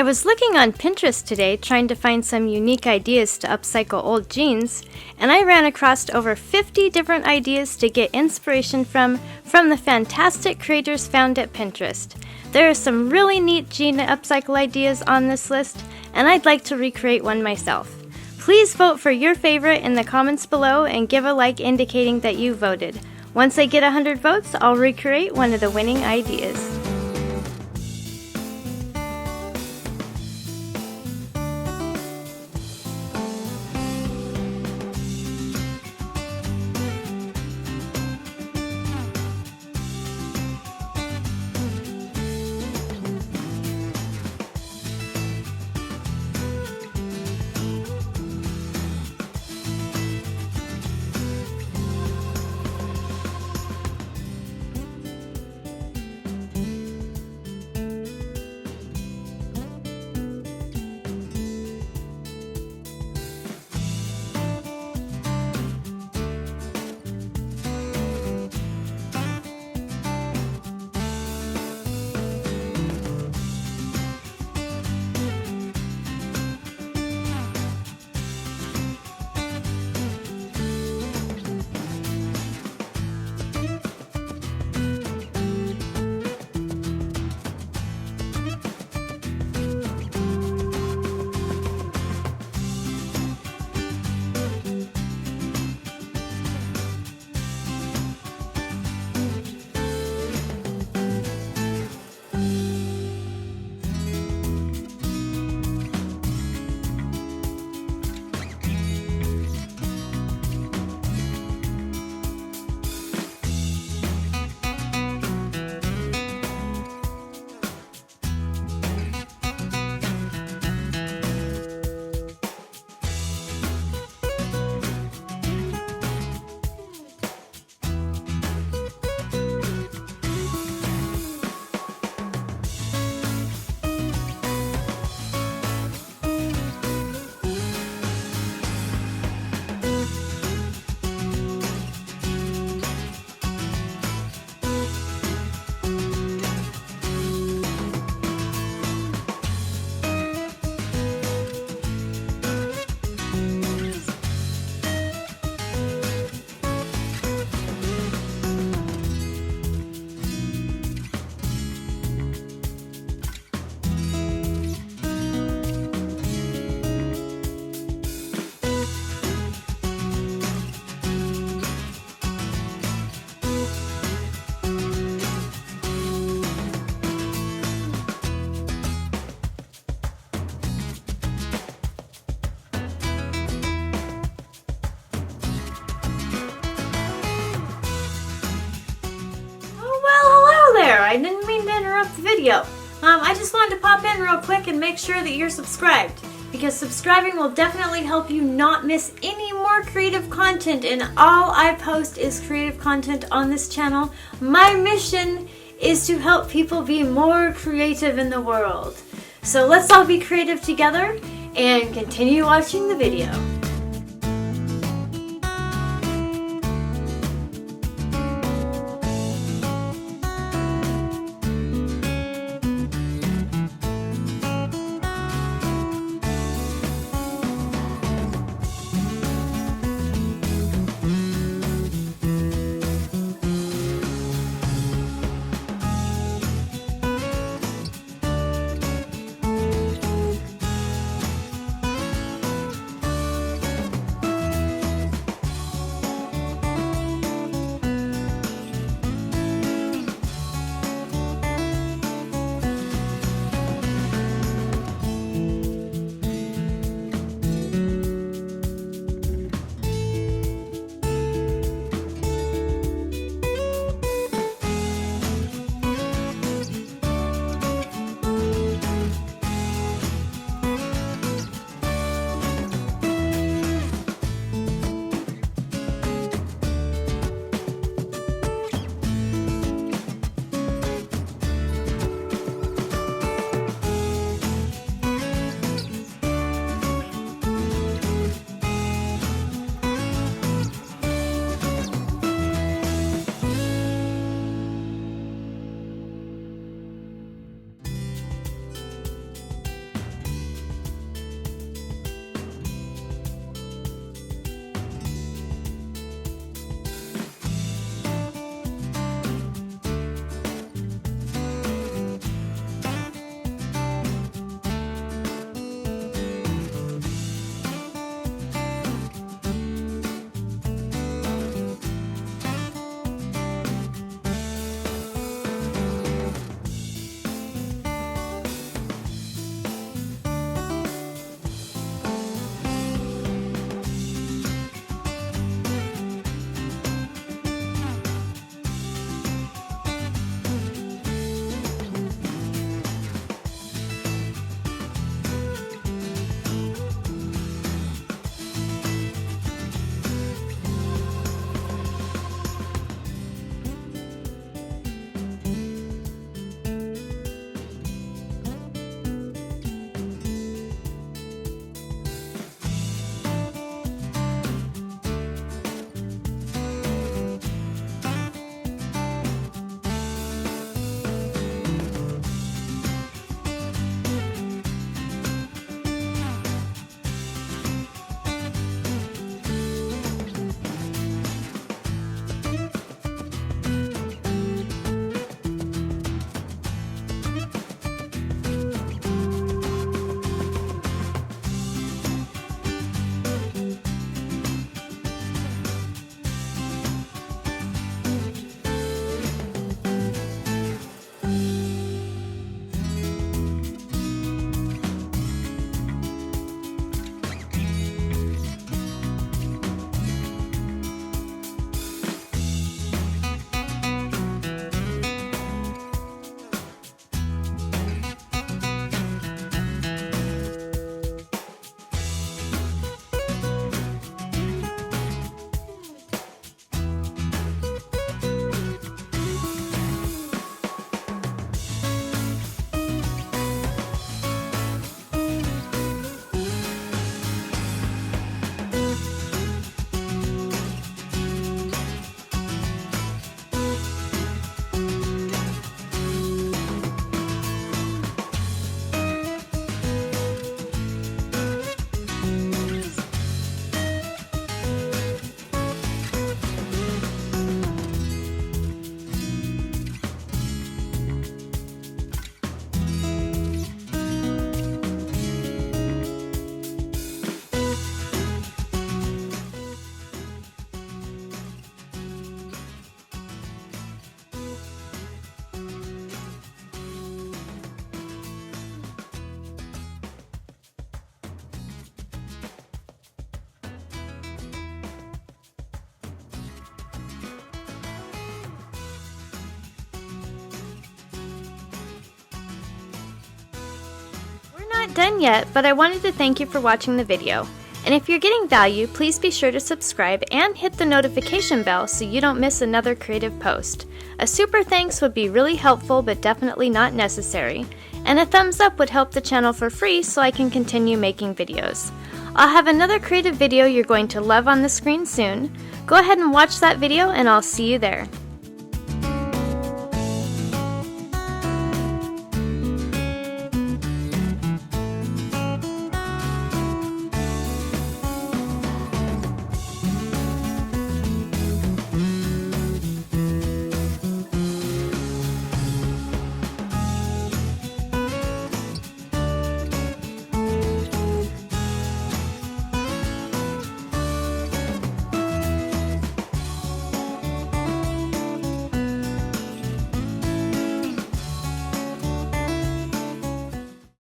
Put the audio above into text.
I was looking on Pinterest today trying to find some unique ideas to upcycle old jeans, and I ran across over 50 different ideas to get inspiration from the fantastic creators found at Pinterest. There are some really neat jean upcycle ideas on this list, and I'd like to recreate one myself. Please vote for your favorite in the comments below and give a like indicating that you voted. Once I get 100 votes, I'll recreate one of the winning ideas. I didn't mean to interrupt the video. I just wanted to pop in real quick and make sure that you're subscribed, because subscribing will definitely help you not miss any more creative content, and all I post is creative content on this channel. My mission is to help people be more creative in the world. So let's all be creative together and continue watching the video. not done yet, but I wanted to thank you for watching the video. And if you're getting value, please be sure to subscribe and hit the notification bell so you don't miss another creative post. A super thanks would be really helpful but definitely not necessary. And a thumbs up would help the channel for free so I can continue making videos. I'll have another creative video you're going to love on the screen soon. Go ahead and watch that video and I'll see you there.